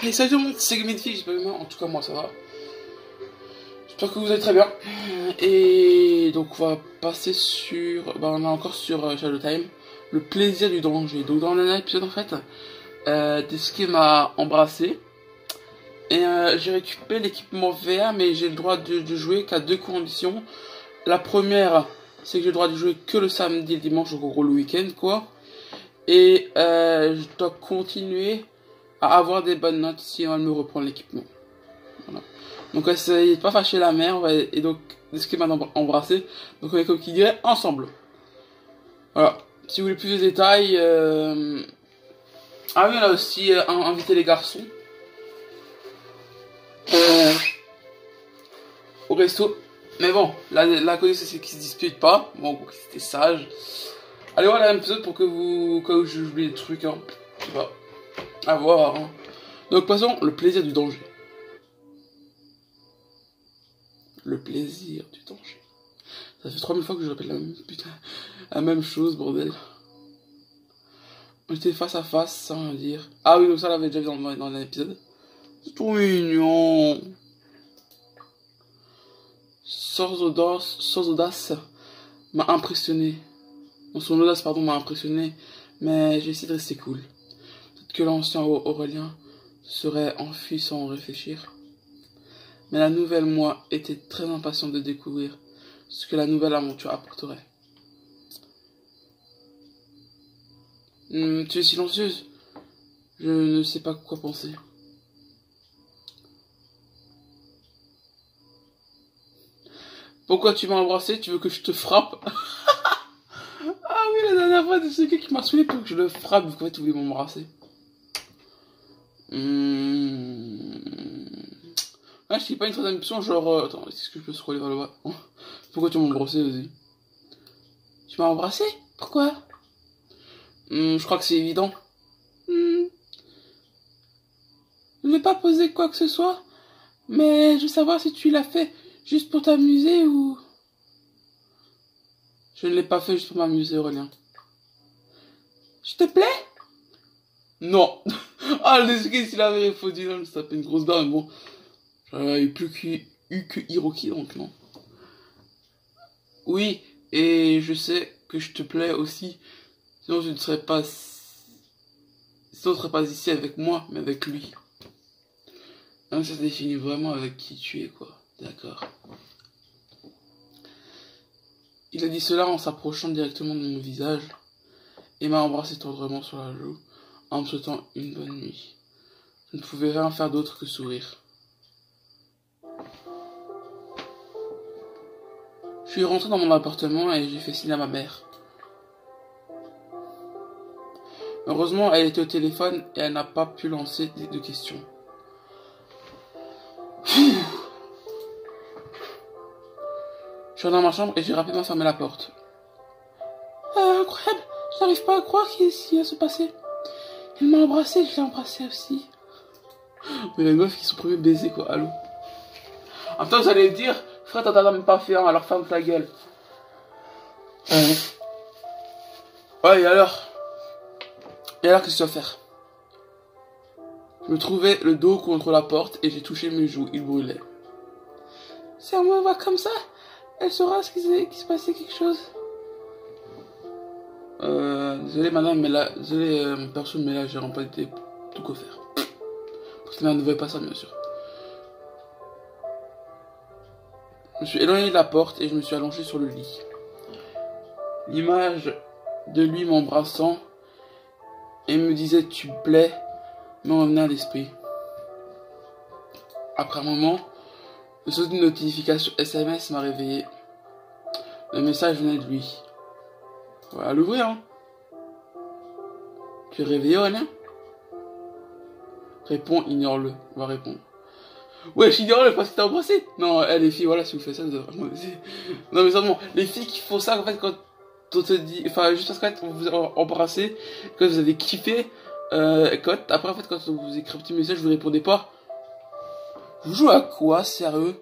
Et salut tout le monde, c'est Gumidfi, j'espère que en tout cas moi ça va. J'espère que vous allez très bien. Et donc on va passer sur... on est encore sur Shadow Time. Le plaisir du danger. Donc dans le dernier épisode en fait, Desuke m'a embrassé. Et j'ai récupéré l'équipement VR, mais j'ai le droit de jouer qu'à deux conditions. La première, c'est que j'ai le droit de jouer que le samedi et le dimanche, donc en gros le week-end quoi. Et je dois continuer à avoir des bonnes notes si elle me reprend l'équipement. Voilà. Donc essayez de pas fâcher la mère, et donc Desuke m'a embrassé. Donc on est comme qui dirait ensemble. Voilà. Si vous voulez plus de détails, ah oui, on a aussi invité les garçons au resto. Mais bon, la cause c'est qu'ils se disputent pas. Bon, c'était sage. Allez voir la même épisode pour que vous, quand j'oublie des trucs, hein. Je sais pas. À voir, hein. Donc passons, le plaisir du danger. Le plaisir du danger. Ça fait 3000 fois que je répète la même chose, bordel. On était face à face, sans rien dire. Ah oui, donc ça, on l'avait déjà vu dans l'épisode. C'est trop mignon. Sans audace m'a impressionné. Non, son audace, pardon, m'a impressionné. Mais j'ai essayé de rester cool. Peut-être que l'ancien Aurélien serait enfui sans réfléchir. Mais la nouvelle moi était très impatiente de découvrir ce que la nouvelle aventure apporterait. Tu es silencieuse. Je ne sais pas quoi penser. Pourquoi tu m'as embrassé? Tu veux que je te frappe? Ah oui, la dernière fois, c'est quelqu'un qui m'a saoulé pour que je le frappe. En fait, tu voulais m'embrasser. Ah, je dis pas une troisième option, genre... attends, est-ce que je peux scroller vers le bas? Pourquoi tu m'as embrassé, vas-y? Tu m'as embrassé? Pourquoi? Je crois que c'est évident. Je ne vais pas poser quoi que ce soit, mais je veux savoir si tu l'as fait juste pour t'amuser ou... Je ne l'ai pas fait juste pour m'amuser, Aurélien. Je te plais? Non. Ah, le Desuke, s'il avait répondu, non, ça fait une grosse barre, mais bon. J'aurais eu que Hiroki, donc non. Oui, et je sais que je te plais aussi. Sinon, je ne serais pas... Sinon, tu ne serais pas ici avec moi, mais avec lui. Donc, ça se définit vraiment avec qui tu es, quoi. D'accord. Il a dit cela en s'approchant directement de mon visage et m'a embrassé tendrement sur la joue en me souhaitant une bonne nuit. Je ne pouvais rien faire d'autre que sourire. Je suis rentré dans mon appartement et j'ai fait signe à ma mère. Heureusement, elle était au téléphone et elle n'a pas pu lancer de questions. Je suis dans ma chambre et j'ai rapidement fermé la porte. Incroyable, je n'arrive pas à croire qu'il va se passer. Il m'a embrassé, je l'ai embrassé aussi. Mais les meufs qui sont premiers baisés quoi, allô. En même temps, vous allez me dire, frère, t'as même pas fait un, alors ferme ta gueule. Ouais, et alors? Et alors, qu'est-ce que tu vas faire? Je me trouvais le dos contre la porte et j'ai touché mes joues, il brûlait. Si elle me voit comme ça, elle saura qu'il se passait quelque chose. Désolé madame, mais là, désolé personne, mais là j'ai vraiment pas été tout qu'à faire. Parce que là, ne voyait pas ça, bien sûr. Je me suis éloigné de la porte et je me suis allongé sur le lit. L'image de lui m'embrassant et me disait tu me plais me revenait à l'esprit. Après un moment, le son d'une notification SMS m'a réveillé. Le message venait de lui. Voilà, l'ouvrir, hein. Tu es réveillé, Aurélien? Réponds, ignore-le. On va répondre. Ouais, j'ignore-le parce que t'as embrassé. Non, les filles, voilà, si vous faites ça, vous avez vraiment... Non, mais seulement, les filles qui font ça, en fait, quand on te dit... Enfin, juste parce qu'on vous a embrassé, quand vous avez kiffé, après, en fait, quand on vous écrit un petit message, vous répondez pas. Vous jouez à quoi, sérieux?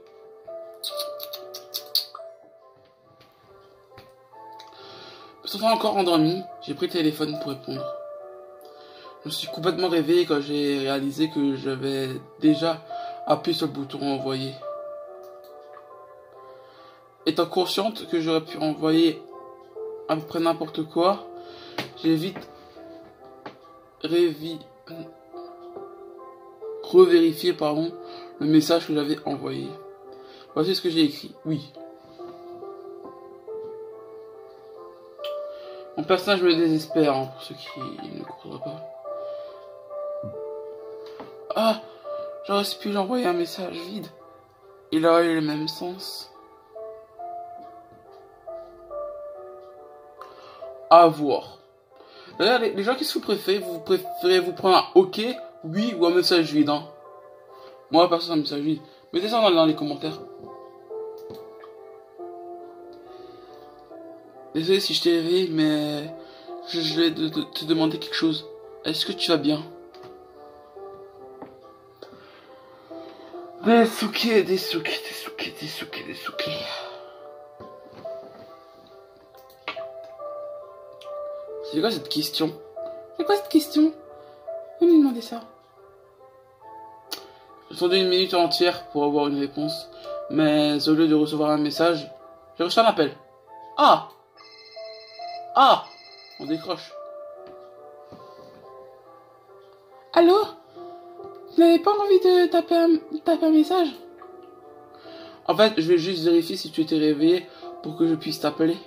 Parce qu'on encore endormi, j'ai pris le téléphone pour répondre. Je me suis complètement réveillé quand j'ai réalisé que j'avais déjà appuyé sur le bouton envoyer. Étant consciente que j'aurais pu envoyer à peu près n'importe quoi, j'ai vite revérifié le message que j'avais envoyé. Voici ce que j'ai écrit. Oui. Mon personnage me désespère, hein, pour ceux qui ne comprennent pas. Ah, j'aurais pu lui envoyer un message vide. Il aurait eu le même sens. À voir. D'ailleurs, les gens, qu'est-ce que vous préférez vous prendre un OK, oui ou un message vide, hein? Moi, personne, un message vide. Mettez ça dans les commentaires. Désolé si je t'ai réveillé, mais je vais te demander quelque chose. Est-ce que tu vas bien? Desuke. C'est quoi cette question? C'est quoi cette question? Vous me demandez ça. J'ai attendu 1 minute entière pour avoir une réponse, mais au lieu de recevoir un message, j'ai reçu un appel. Ah! On décroche. Allô? Vous n'avez pas envie de taper un message? En fait, je vais juste vérifier si tu étais réveillé pour que je puisse t'appeler.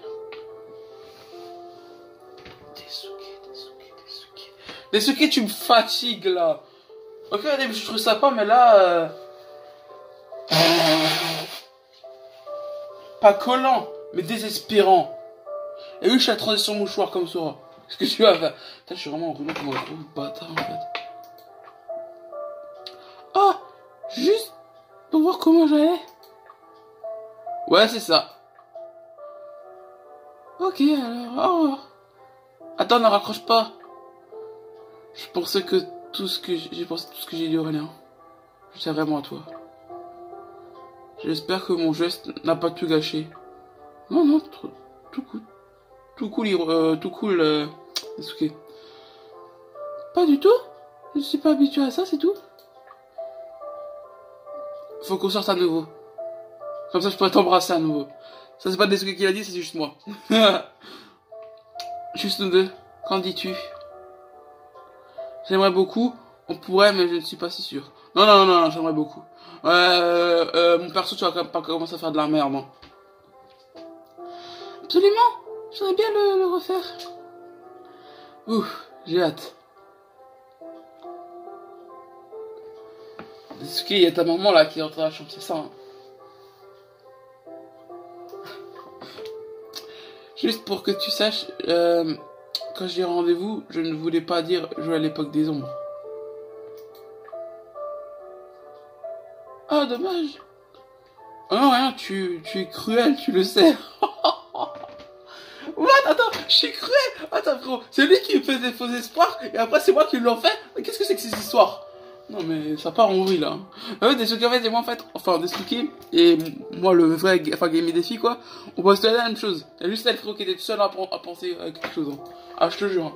Desuke, tu me fatigues là. Ok, je trouve ça pas, mais là... Pas collant, mais désespérant. Et oui, je suis à transition mouchoir comme ça. Qu'est-ce que tu vas faire? Putain, je suis vraiment enrhumé comme un gros bâtard en fait. Oh, juste pour voir comment j'allais. Ouais, c'est ça. Ok, alors, au revoir. Attends, ne raccroche pas. Je pensais que tout ce que j'ai dit Aurélien. C'est vraiment à toi. J'espère que mon geste n'a pas tout gâché. Non, tout cool. Tout cool, Desuke. Pas du tout. Je suis pas habitué à ça, c'est tout. Faut qu'on sorte à nouveau. Comme ça, je pourrais t'embrasser à nouveau. Ça, c'est pas Desuke qui l'a dit, c'est juste moi. Juste nous deux. Qu'en dis-tu? J'aimerais beaucoup. On pourrait, mais je ne suis pas si sûr. Non, j'aimerais beaucoup. Mon perso, tu vas quand même pas commencer à faire de la merde, hein. Absolument. J'aimerais bien le refaire. Ouf, j'ai hâte. Desuke, il y a ta maman là qui est rentrée dans la chambre, c'est ça, hein. Juste pour que tu saches, quand j'ai rendez-vous, je ne voulais pas dire jouer à l'époque des ombres. Ah, dommage. Oh non, rien, tu es cruel, tu le sais. What? Attends, je suis cruel. Attends, frérot, c'est lui qui me fait des faux espoirs, et après c'est moi qui l'en fais. Qu'est-ce que c'est que ces histoires? Non mais ça part en vrille là. Desuke en fait et moi en fait, enfin Desuke et moi le vrai, enfin Game Défi quoi, on pense la même chose. Il y a juste elle qui était tout seul à penser à quelque chose. Hein. Ah je te jure. Hein.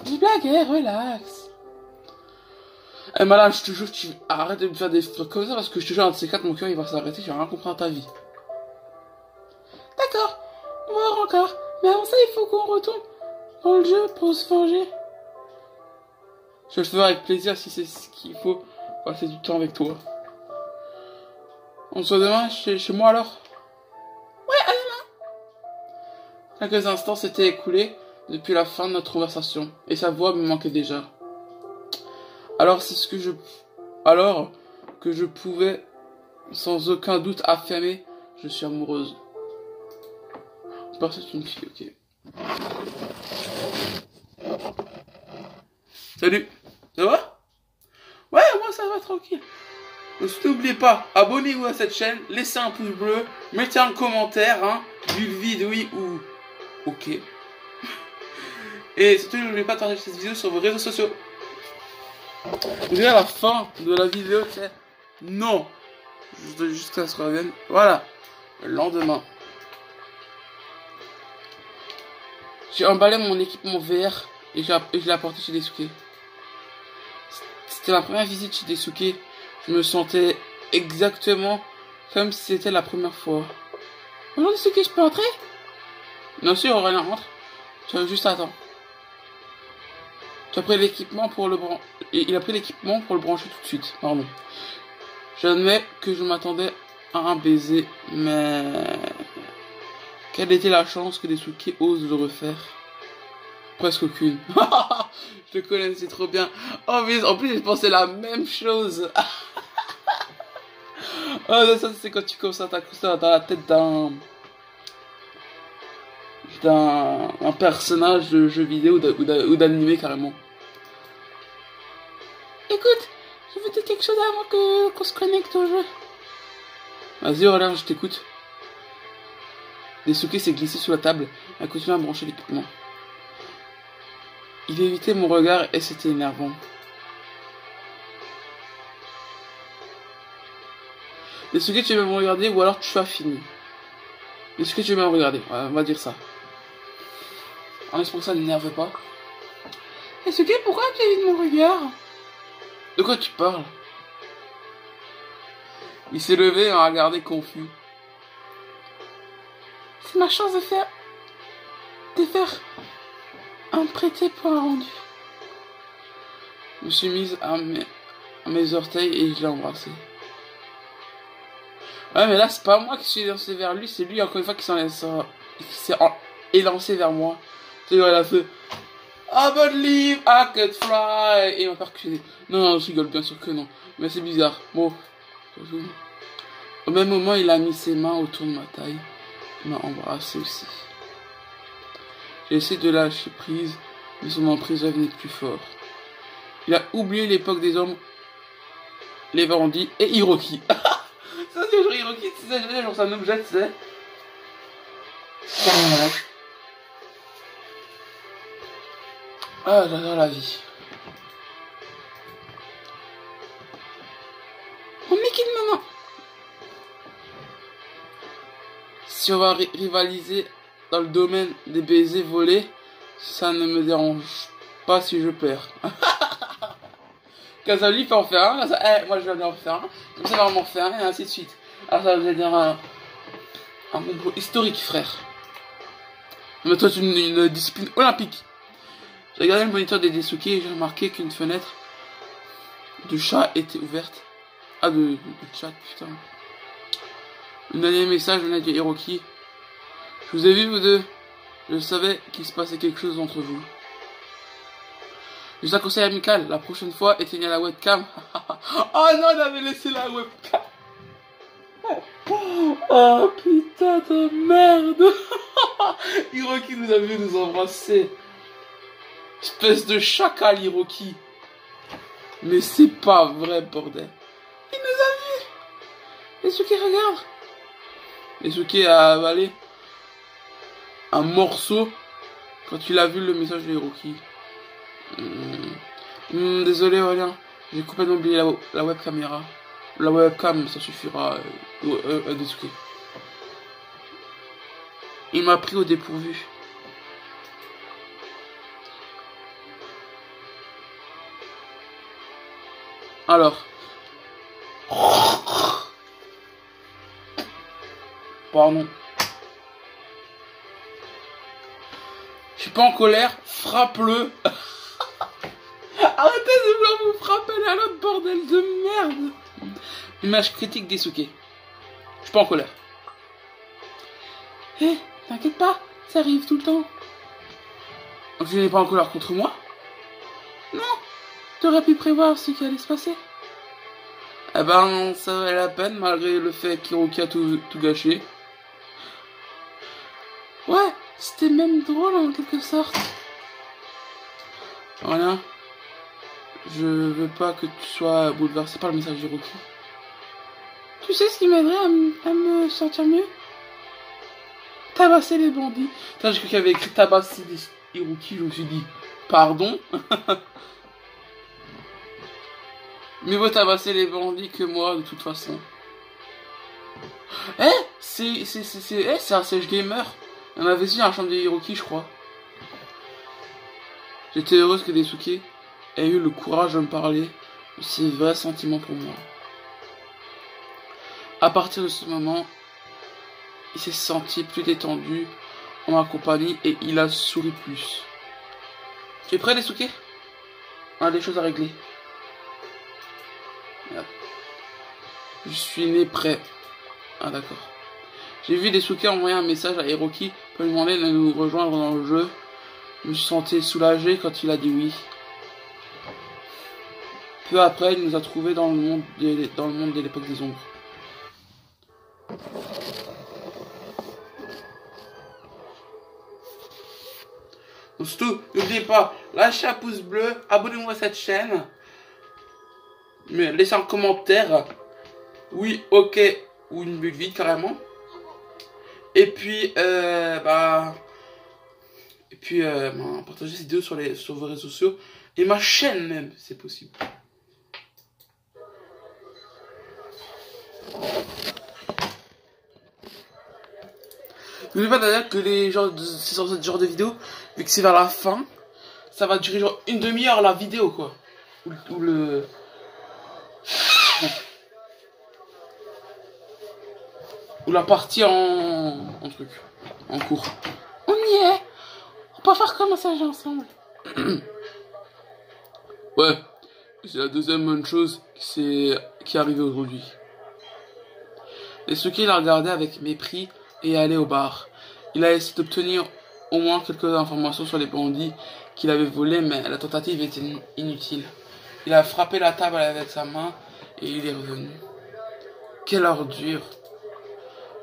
Je blaguais, relax. Eh malade, je te jure, tu arrête de me faire des trucs comme ça parce que je te jure, un de ces quatre, mon cœur il va s'arrêter, j'ai rien compris à ta vie. D'accord, on va voir encore. Mais avant ça, il faut qu'on retourne dans le jeu pour se venger. Je le ferai avec plaisir si c'est ce qu'il faut passer du temps avec toi. On se voit demain chez moi alors? Ouais, à demain. Quelques instants s'étaient écoulés depuis la fin de notre conversation et sa voix me manquait déjà. Alors que je pouvais sans aucun doute affirmer, je suis amoureuse. Parce que c'est une fille, ok. Salut, ça va? Ouais, moi ça va tranquille. Donc n'oubliez pas, abonnez-vous à cette chaîne, laissez un pouce bleu, mettez un commentaire, hein, du vide oui ou ok. Et surtout n'oubliez pas de partager cette vidéo sur vos réseaux sociaux. Vous verrez à la fin de la vidéo, c'est non. Jusqu'à ce qu'on revienne. Voilà. Le lendemain. J'ai emballé mon équipement VR et je l'ai apporté chez Desuke. C'était ma première visite chez Desuke. Je me sentais exactement comme si c'était la première fois. Bonjour Desuke, je peux entrer? Bien sûr, Aurélien, rentre. Tu as juste attends. Tu as pris l'équipement pour le brancher. Il a pris l'équipement pour le brancher tout de suite. Pardon. J'admets que je m'attendais à un baiser, mais quelle était la chance que Desuke ose le refaire? Presque aucune. Je le connais, c'est trop bien. Oh mais en plus j'ai pensé la même chose. Oh, ça c'est quand tu commences à t'incruster dans la tête d'un personnage de jeu vidéo ou d'animé carrément. Écoute, je veux dire quelque chose avant qu'on se connecte au jeu. Vas-y Aurélien, je t'écoute. Desuke s'est glissé sous la table et a continué à brancher l'équipement. Il évitait mon regard et c'était énervant. Desuke, tu veux me regarder ou alors tu as fini? Desuke, tu veux me regarder? On va dire ça. En espérant que ça ne m'énerve pas. Desuke, pourquoi tu évites mon regard? De quoi tu parles? Il s'est levé et a regardé confus. C'est ma chance de faire un prêté pour un rendu. Je me suis mise à mes orteils et je l'ai embrassé. Ouais, mais là, c'est pas moi qui suis lancé vers lui, c'est lui, encore une fois, qui s'est élancé vers moi. Tu vois, il a fait I believe I could fly. Et il m'a percuté. Non, je rigole, bien sûr que non. Mais c'est bizarre. Bon. Au même moment, il a mis ses mains autour de ma taille. Il m'a embrassé aussi. J'ai essayé de lâcher prise, mais son emprise revenait plus fort. Il a oublié l'époque des hommes, les bandits et Hiroki. Ça c'est genre Hiroki, tu sais, genre c'est un objet, tu sais. Ah, j'adore la vie. Oh mais quelle maman. Si on va rivaliser dans le domaine des baisers volés, ça ne me dérange pas si je perds. Quand ça lui fait en faire un, ça, moi je vais en faire un, comme ça va m'en faire un, et ainsi de suite. Alors ça veut dire un concours historique, frère. Mais toi, c'est une discipline olympique. J'ai regardé le moniteur des Desuke et j'ai remarqué qu'une fenêtre de chat était ouverte. Ah, de chat, putain. Le dernier message venait de Hiroki. Je vous ai vu, vous deux. Je savais qu'il se passait quelque chose entre vous. Juste un conseil amical. La prochaine fois, éteignez la webcam. Oh non, on avait laissé la webcam. Oh putain de merde. Hiroki nous a vu nous embrasser. Espèce de chacal, Hiroki. Mais c'est pas vrai, bordel. Il nous a vus. Desuke, regarde. Desuke a avalé un morceau quand il a vu le message de Hiroki. Désolé, Aurélien. J'ai complètement oublié la web caméra. La webcam, ça suffira. Desuke. Il m'a pris au dépourvu. Alors. Pardon. Je suis pas en colère, frappe-le. Arrêtez de vouloir vous frapper à l'autre, bordel de merde. Image critique Desuke. Je suis pas en colère. Hé, t'inquiète pas, ça arrive tout le temps. Donc tu n'es pas en colère contre moi? Non, t'aurais pu prévoir ce qui allait se passer. Eh ben, ça valait la peine malgré le fait qu'Hiroki a tout gâché. Ouais, c'était même drôle en quelque sorte. Voilà. Je veux pas que tu sois bouleversé par le message d'Hiroki. Tu sais ce qui m'aiderait à me sentir mieux? Tabasser les bandits. Putain, j'ai cru qu'il y avait écrit tabasser des Hiroki, je me suis dit, pardon? Mieux vaut tabasser les bandits que moi, de toute façon. C'est un Sage Gamer. On avait vu un chambre de Hiroki, je crois. J'étais heureuse que Daisuke ait eu le courage de me parler de ses vrais sentiments pour moi. À partir de ce moment, il s'est senti plus détendu en ma compagnie et il a souri plus. Tu es prêt, Daisuke? On a des choses à régler. Merde. Je suis né prêt. Ah d'accord. J'ai vu Daisuke envoyer un message à Hiroki pour lui demander de nous rejoindre dans le jeu. Je me sentais soulagé quand il a dit oui. Peu après, il nous a trouvés dans le monde de l'époque des ombres. Donc surtout, n'oubliez pas, lâchez un pouce bleu, abonnez-vous à cette chaîne. Mais laissez un commentaire. Oui, ok, ou une bulle vide carrément. Et puis, partagez cette vidéo sur vos réseaux sociaux. Et ma chaîne même, c'est possible. N'oubliez pas d'ailleurs que ce genre de vidéo, vu que c'est vers la fin, ça va durer genre une demi-heure la vidéo quoi. Ou la partie en cours. On y est. On peut faire comme ça ensemble. Ouais, c'est la deuxième bonne chose qui est arrivée aujourd'hui. Daisuke l'a regardé avec mépris et est allé au bar. Il a essayé d'obtenir au moins quelques informations sur les bandits qu'il avait volés, mais la tentative était inutile. Il a frappé la table avec sa main et il est revenu. Quelle ordure!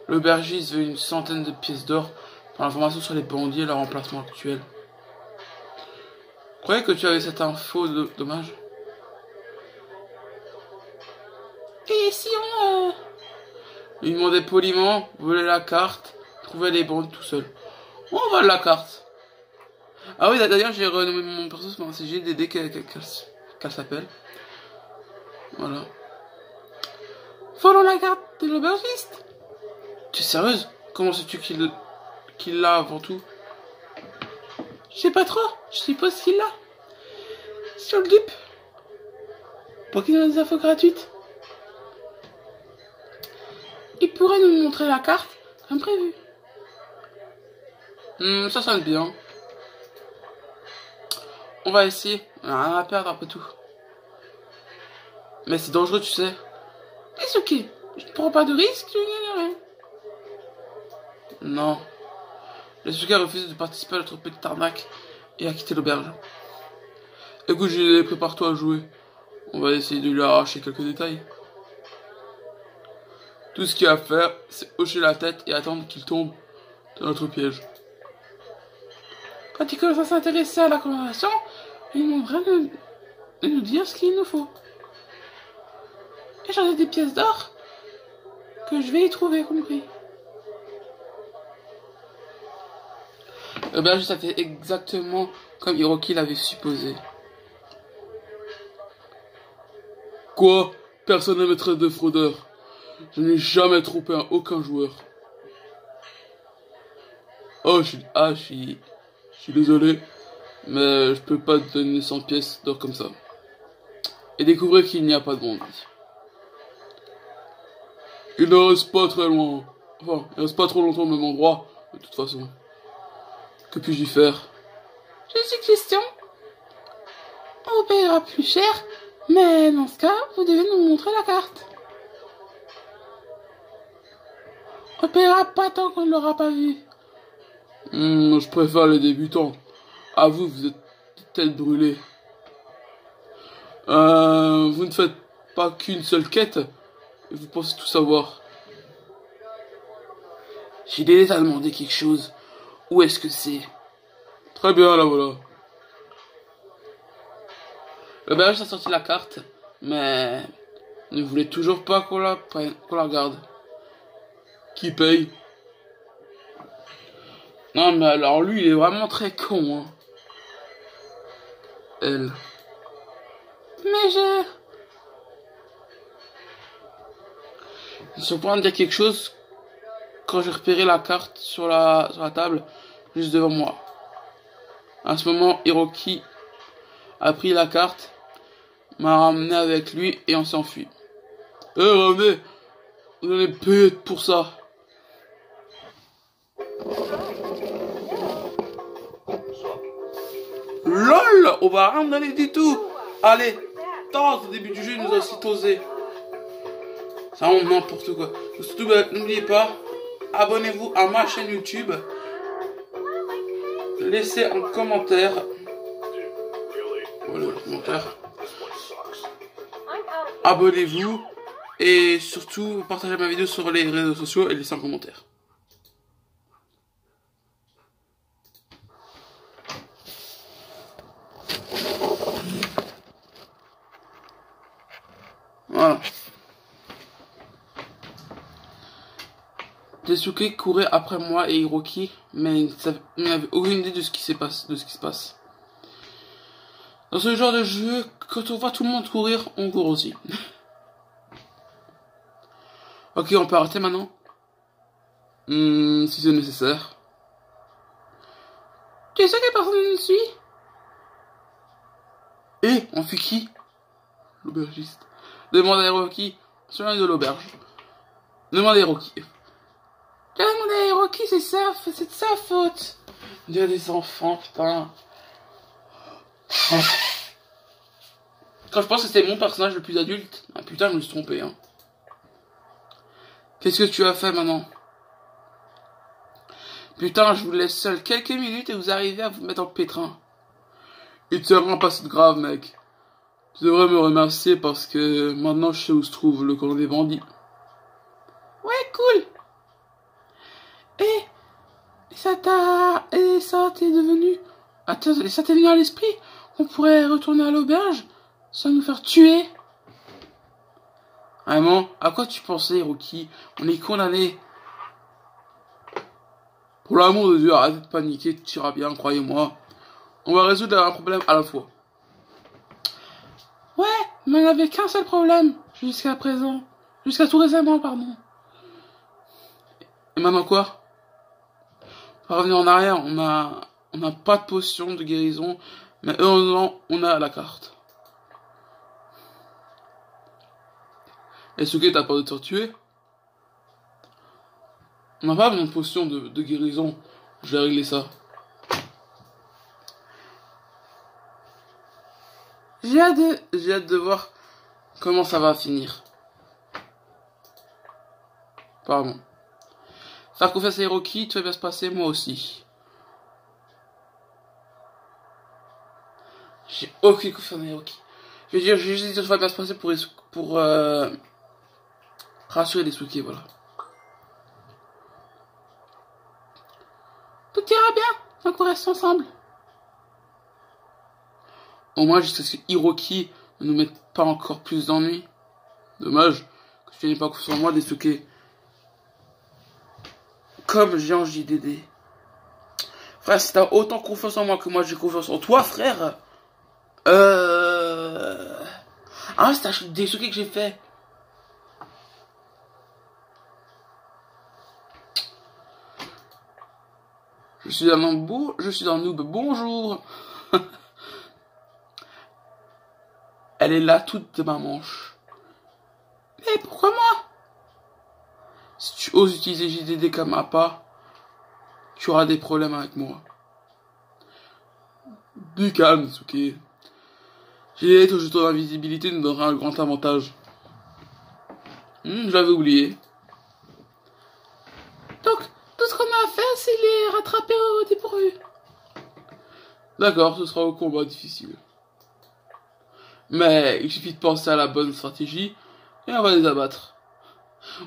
L'aubergiste veut une centaine de pièces d'or pour l'information sur les bandits et leur emplacement actuel. Je croyais que tu avais cette info, dommage. Et si on... Il demandait poliment, voler la carte, trouver les bandits tout seul. On vole la carte. Ah oui, d'ailleurs, j'ai renommé mon perso, c'est GDD qu'elle s'appelle. Voilà. Volons la carte de l'aubergiste. Tu es sérieuse? Comment sais-tu qu'il l'a avant tout? Je sais pas trop, je suppose qu'il l'a. Sur le dupe. Pour qu'il ait des infos gratuites. Il pourrait nous montrer la carte, comme prévu. Ça sonne bien. On va essayer, on a rien à perdre après tout. Mais c'est dangereux, tu sais. Est-ce ok? Je ne prends pas de risque, je ne gagne rien. Non. Daisuke a refusé de participer à notre petite arnaque et a quitté l'auberge. Écoute, prépare-toi à jouer. On va essayer de lui arracher quelques détails. Tout ce qu'il y a à faire, c'est hocher la tête et attendre qu'il tombe dans notre piège. Quand il commence à s'intéresser à la conversation, il demandera de nous dire ce qu'il nous faut. Et j'en ai des pièces d'or que je vais y trouver compris. L'aubergiste a fait exactement comme Hiroki l'avait supposé. Quoi? Personne n'est maîtresse de fraudeur. Je n'ai jamais trompé aucun joueur. Oh, je suis désolé, mais je peux pas te donner 100 pièces d'or comme ça. Et découvrez qu'il n'y a pas de bandit. Il ne reste pas très loin. Enfin, il ne reste pas trop longtemps au même endroit, de toute façon. Que puis-je y faire? J'ai une suggestion. On vous payera plus cher, mais dans ce cas, vous devez nous montrer la carte. On ne payera pas tant qu'on ne l'aura pas vu. Je préfère les débutants. À vous, vous êtes tête brûlée. Vous ne faites pas qu'une seule quête et vous pensez tout savoir. J'ai déjà demandé quelque chose. Où est-ce que c'est? Très bien, là voilà. Le belge a sorti la carte, mais ne voulait toujours pas qu'on la regarde. Qui paye? Non mais alors lui il est vraiment très con hein. Elle. Mais je suis au point de dire quelque chose quand j'ai repéré la carte sur la table juste devant moi. À ce moment, Hiroki a pris la carte, m'a ramené avec lui et on s'est enfui. Revenez, vous allez payer pour ça. LOL, on va rien me donner du tout. Allez, tente, au début du jeu, il nous a aussi tosé. Ça rend n'importe quoi. Surtout, n'oubliez pas, abonnez-vous à ma chaîne YouTube. Laissez un commentaire. Voilà le commentaire. Abonnez-vous. Et surtout, partagez ma vidéo sur les réseaux sociaux et laissez un commentaire. Voilà. Daisuke courait après moi et Hiroki, mais il n'avait aucune idée de ce qui se passe. Dans ce genre de jeu, quand on voit tout le monde courir, on court aussi. Ok, on peut arrêter maintenant. Si c'est nécessaire. Tu es sûr que personne ne nous suit? Et on fait qui? L'aubergiste. Demande à Hiroki. Sur de l'auberge. Demande à Hiroki. Demande à Hiroki, c'est de sa faute. Il y a des enfants, putain. Quand je pense que c'était mon personnage le plus adulte, ah putain, je me suis trompé, hein. Qu'est-ce que tu as fait maintenant? Putain, je vous laisse seul quelques minutes et vous arrivez à vous mettre en pétrin. Il te rend pas si grave, mec. Tu devrais me remercier parce que maintenant je sais où se trouve le camp des bandits. Ouais, cool. Et ça t'est devenu... Attends, et ça t'est venu à l'esprit qu'on pourrait retourner à l'auberge sans nous faire tuer? Vraiment, à quoi tu pensais, Hiroki? On est condamné. Pour l'amour de Dieu, arrête de paniquer, tu iras bien, croyez-moi. On va résoudre un problème à la fois. Ouais, mais on n'avait qu'un seul problème, jusqu'à présent. Jusqu'à tout récemment, pardon. Et maintenant quoi? On va revenir en arrière, on n'a pas de potion de guérison, mais heureusement, on a la carte. Et Suke, t'as peur de te tuer? On n'a pas besoin de potion de guérison. Je vais régler ça. J'ai hâte de voir comment ça va finir. Pardon. Faire confiance à Hiroki, tout va bien se passer, moi aussi. J'ai aucune confiance en Hiroki. Je veux dire, j'ai juste dit que tout va bien se passer pour rassurer les Suke, voilà. Tout ira bien, donc on reste ensemble. Au moins jusqu'à ce que Hiroki ne nous mette pas encore plus d'ennuis. Dommage que tu n'aies pas confiance en moi, Daisuke. Comme j'ai en JDD. Frère, si t'as autant confiance en moi que moi j'ai confiance en toi, frère. Ah, c'est un Daisuke que j'ai fait. Je suis un noob, bonjour. Elle est là, toute de ma manche. Mais pourquoi moi? Si tu oses utiliser JDD comme appât, tu auras des problèmes avec moi. Du calme, Suke. JDD, ton jeton d'invisibilité nous donnera un grand avantage. Je l'avais oublié. Donc, tout ce qu'on a à faire, c'est les rattraper au dépourvu. D'accord, ce sera au combat difficile. Mais il suffit de penser à la bonne stratégie et on va les abattre.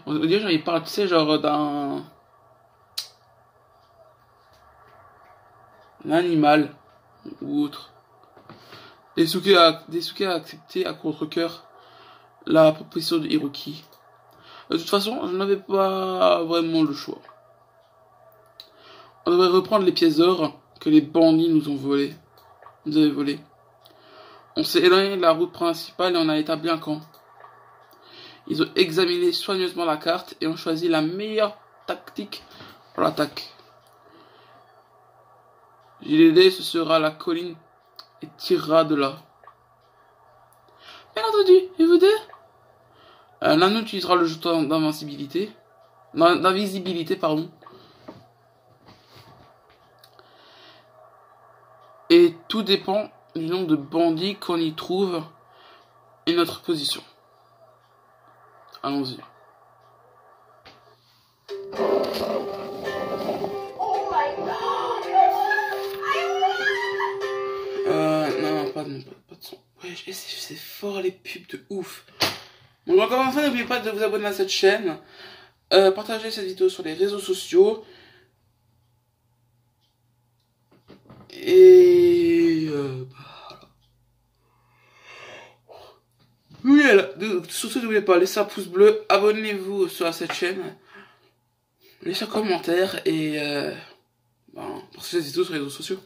On va dire, genre, il parle, tu sais, genre d'un animal ou autre. Daisuke a accepté à contre-cœur la proposition de Hiroki. De toute façon, je n'avais pas vraiment le choix. On devrait reprendre les pièces d'or que les bandits nous avaient volées. On s'est éloigné de la route principale et on a établi un camp. Ils ont examiné soigneusement la carte et ont choisi la meilleure tactique pour l'attaque. JDD, ce sera la colline et tirera de là. Bien entendu, et vous deux? L'un utilisera le jeton d'invincibilité. D'invisibilité, pardon. Et tout dépend du nombre de bandits qu'on y trouve et notre position. Allons-y. Non, pas de son. Ouais, c'est fort les pubs de ouf. Donc encore une fois, n'oubliez pas de vous abonner à cette chaîne. Partagez cette vidéo sur les réseaux sociaux. Et oui, surtout n'oubliez pas, laissez un pouce bleu, abonnez-vous sur cette chaîne, laissez un commentaire et partagez cette vidéo sur les réseaux sociaux.